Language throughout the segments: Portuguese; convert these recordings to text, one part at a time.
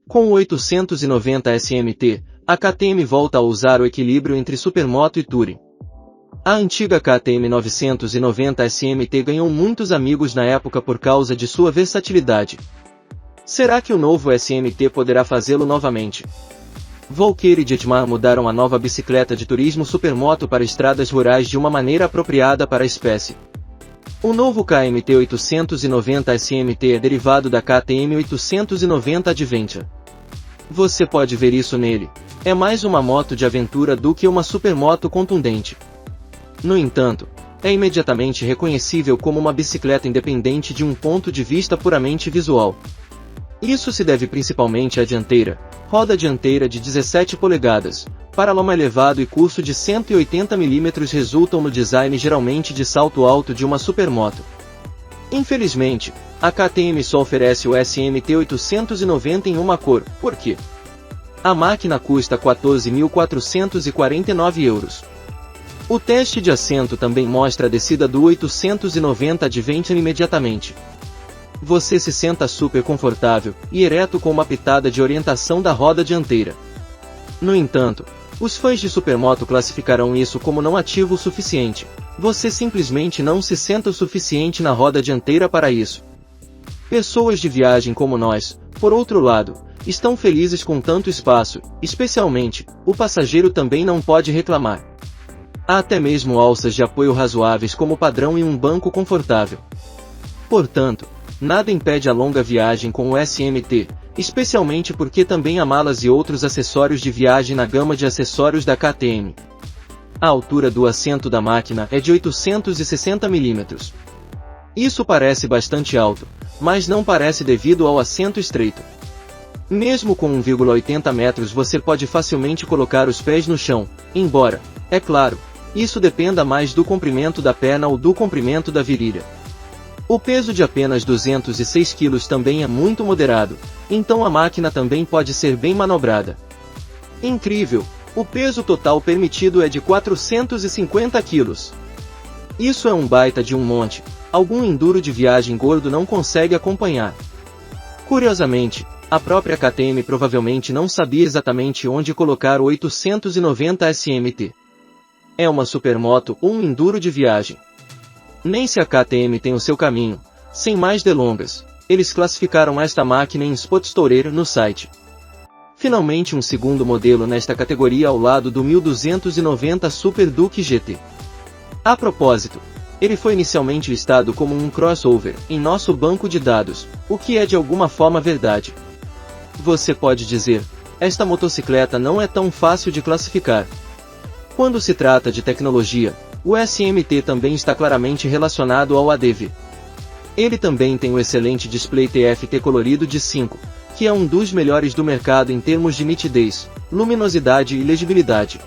Com o 890 SMT, a KTM volta a usar o equilíbrio entre supermoto e touring. A antiga KTM 990 SMT ganhou muitos amigos na época por causa de sua versatilidade. Será que o novo SMT poderá fazê-lo novamente? Volker e Dietmar mudaram a nova bicicleta de turismo supermoto para estradas rurais de uma maneira apropriada para a espécie. O novo KMT 890 SMT é derivado da KTM 890 Adventure. Você pode ver isso nele. É mais uma moto de aventura do que uma supermoto contundente. No entanto, é imediatamente reconhecível como uma bicicleta independente de um ponto de vista puramente visual. Isso se deve principalmente à dianteira, roda dianteira de 17 polegadas, paralama elevado e curso de 180 mm resultam no design geralmente de salto alto de uma supermoto. Infelizmente, a KTM só oferece o SMT 890 em uma cor, por quê? A máquina custa 14.449 €. O teste de assento também mostra a descida do 890 Adventure imediatamente. Você se senta super confortável e ereto com uma pitada de orientação da roda dianteira. No entanto, os fãs de supermoto classificarão isso como não ativo o suficiente. Você simplesmente não se senta o suficiente na roda dianteira para isso. Pessoas de viagem como nós, por outro lado, estão felizes com tanto espaço, especialmente, o passageiro também não pode reclamar. Há até mesmo alças de apoio razoáveis como padrão e um banco confortável. Portanto, nada impede a longa viagem com o SMT, especialmente porque também há malas e outros acessórios de viagem na gama de acessórios da KTM. A altura do assento da máquina é de 860 mm. Isso parece bastante alto, mas não parece devido ao assento estreito. Mesmo com 1,80 metros você pode facilmente colocar os pés no chão, embora, é claro, isso dependa mais do comprimento da perna ou do comprimento da virilha. O peso de apenas 206 kg também é muito moderado, então a máquina também pode ser bem manobrada. Incrível! O peso total permitido é de 450 kg. Isso é um baita de um monte, algum enduro de viagem gordo não consegue acompanhar. Curiosamente, a própria KTM provavelmente não sabia exatamente onde colocar o 890 SMT. É uma supermoto ou um enduro de viagem. Nem se a KTM tem o seu caminho. Sem mais delongas, eles classificaram esta máquina em Spotstourer no site. Finalmente um segundo modelo nesta categoria ao lado do 1290 Super Duke GT. A propósito, ele foi inicialmente listado como um crossover em nosso banco de dados, o que é de alguma forma verdade. Você pode dizer, esta motocicleta não é tão fácil de classificar. Quando se trata de tecnologia, o SMT também está claramente relacionado ao ADV. Ele também tem o excelente display TFT colorido de 5, que é um dos melhores do mercado em termos de nitidez, luminosidade e legibilidade.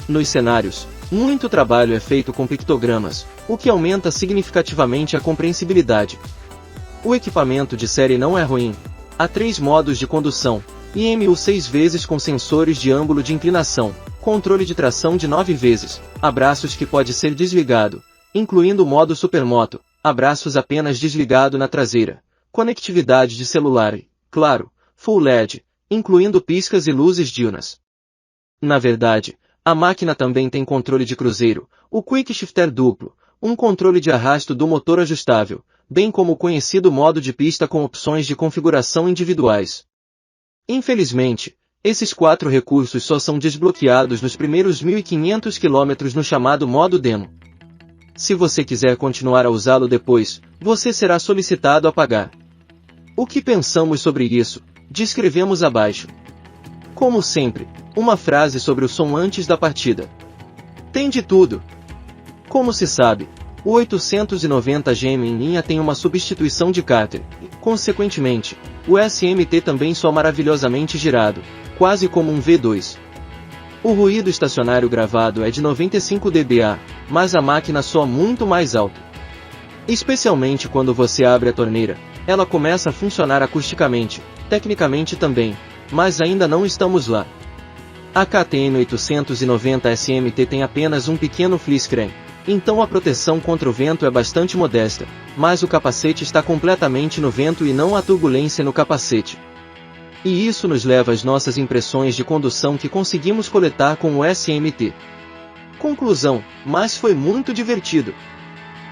Nos cenários, muito trabalho é feito com pictogramas, o que aumenta significativamente a compreensibilidade. O equipamento de série não é ruim. Há 3 modos de condução, IMU 6 vezes com sensores de ângulo de inclinação, controle de tração de 9 vezes, abraços que pode ser desligado, incluindo o modo supermoto, abraços apenas desligado na traseira, conectividade de celular e, claro, Full LED, incluindo piscas e luzes diurnas. Na verdade, a máquina também tem controle de cruzeiro, o Quick Shifter duplo, um controle de arrasto do motor ajustável, bem como o conhecido modo de pista com opções de configuração individuais. Infelizmente, esses 4 recursos só são desbloqueados nos primeiros 1.500 km no chamado modo demo. Se você quiser continuar a usá-lo depois, você será solicitado a pagar. O que pensamos sobre isso? Descrevemos abaixo. Como sempre, uma frase sobre o som antes da partida. Tem de tudo. Como se sabe, o 890 GM em linha tem uma substituição de cárter, e, consequentemente, o SMT também soa maravilhosamente girado, quase como um V2. O ruído estacionário gravado é de 95 dBA, mas a máquina soa muito mais alto. Especialmente quando você abre a torneira, ela começa a funcionar acusticamente, tecnicamente também, mas ainda não estamos lá. A KTM 890 SMT tem apenas um pequeno fleece-screen, então a proteção contra o vento é bastante modesta, mas o capacete está completamente no vento e não há turbulência no capacete. E isso nos leva às nossas impressões de condução que conseguimos coletar com o SMT. Conclusão, mas foi muito divertido.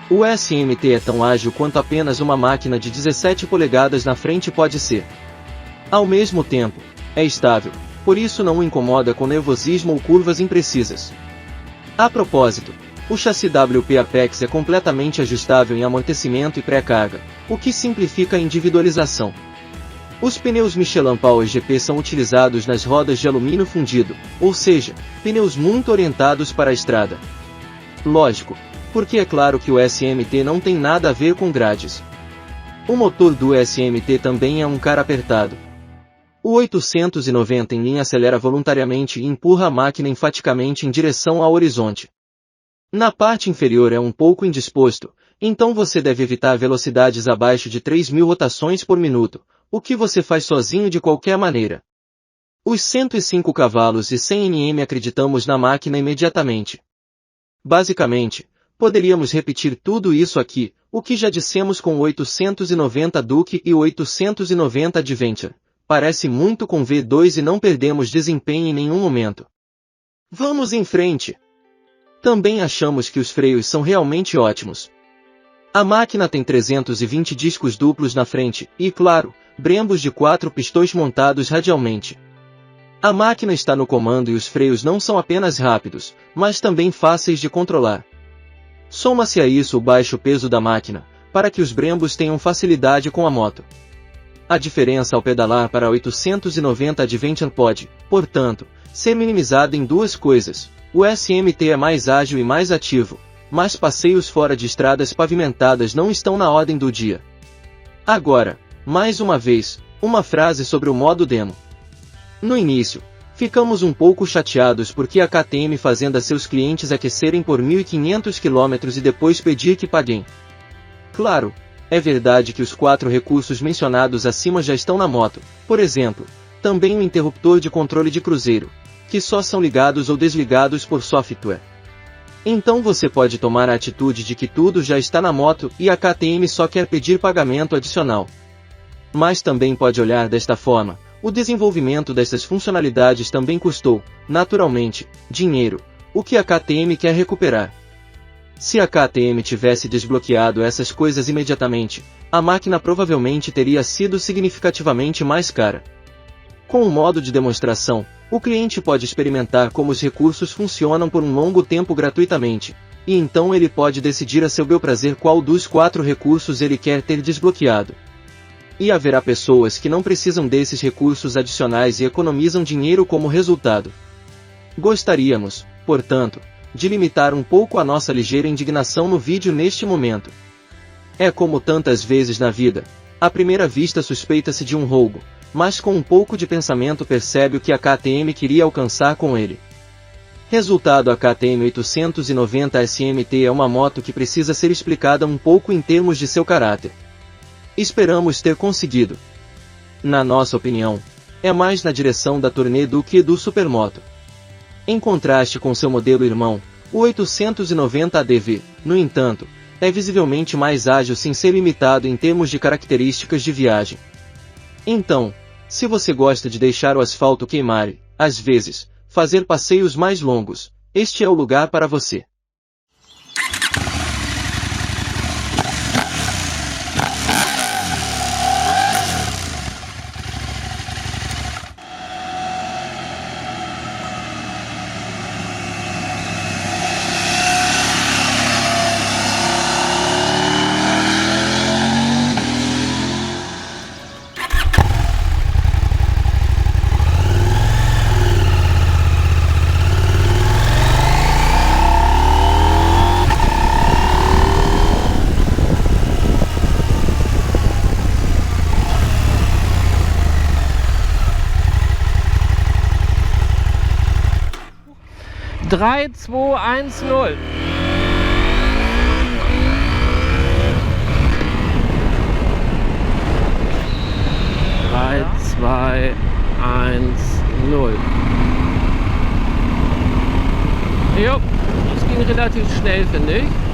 O SMT é tão ágil quanto apenas uma máquina de 17 polegadas na frente pode ser. Ao mesmo tempo, é estável, por isso não o incomoda com nervosismo ou curvas imprecisas. A propósito, o chassi WP Apex é completamente ajustável em amortecimento e pré-carga, o que simplifica a individualização. Os pneus Michelin Power GP são utilizados nas rodas de alumínio fundido, ou seja, pneus muito orientados para a estrada. Lógico, porque é claro que o SMT não tem nada a ver com grades. O motor do SMT também é um cara apertado. O 890 em linha acelera voluntariamente e empurra a máquina enfaticamente em direção ao horizonte. Na parte inferior é um pouco indisposto, então você deve evitar velocidades abaixo de 3.000 rotações por minuto, o que você faz sozinho de qualquer maneira. Os 105 cavalos e 100 Nm acreditamos na máquina imediatamente. Basicamente, poderíamos repetir tudo isso aqui, o que já dissemos com o 890 Duke e o 890 Adventure. Parece muito com V2 e não perdemos desempenho em nenhum momento. Vamos em frente! Também achamos que os freios são realmente ótimos. A máquina tem 320 discos duplos na frente e, claro, brembos de 4 pistões montados radialmente. A máquina está no comando e os freios não são apenas rápidos, mas também fáceis de controlar. Soma-se a isso o baixo peso da máquina, para que os brembos tenham facilidade com a moto. A diferença ao pedalar para a 890 Adventure pode, portanto, ser minimizada em duas coisas. O SMT é mais ágil e mais ativo, mas passeios fora de estradas pavimentadas não estão na ordem do dia. Agora, mais uma vez, uma frase sobre o modo demo. No início, ficamos um pouco chateados porque a KTM fazenda seus clientes aquecerem por 1.500 km e depois pedir que paguem. Claro, é verdade que os 4 recursos mencionados acima já estão na moto, por exemplo, também o interruptor de controle de cruzeiro, que só são ligados ou desligados por software. Então você pode tomar a atitude de que tudo já está na moto e a KTM só quer pedir pagamento adicional. Mas também pode olhar desta forma, o desenvolvimento dessas funcionalidades também custou, naturalmente, dinheiro, o que a KTM quer recuperar. Se a KTM tivesse desbloqueado essas coisas imediatamente, a máquina provavelmente teria sido significativamente mais cara. Com o modo de demonstração, o cliente pode experimentar como os recursos funcionam por um longo tempo gratuitamente, e então ele pode decidir a seu bel prazer qual dos 4 recursos ele quer ter desbloqueado. E haverá pessoas que não precisam desses recursos adicionais e economizam dinheiro como resultado. Gostaríamos, portanto, de limitar um pouco a nossa ligeira indignação no vídeo neste momento. É como tantas vezes na vida, à primeira vista suspeita-se de um roubo, mas com um pouco de pensamento percebe o que a KTM queria alcançar com ele. Resultado: a KTM 890 SMT é uma moto que precisa ser explicada um pouco em termos de seu caráter. Esperamos ter conseguido. Na nossa opinião, é mais na direção da Tournée do que do Supermoto. Em contraste com seu modelo irmão, o 890 ADV, no entanto, é visivelmente mais ágil sem ser limitado em termos de características de viagem. Então, se você gosta de deixar o asfalto queimar e, às vezes, fazer passeios mais longos, este é o lugar para você. 3, 2, 1, 0. 3, 2, 1, 0. Jo, das ging relativ schnell, finde ich.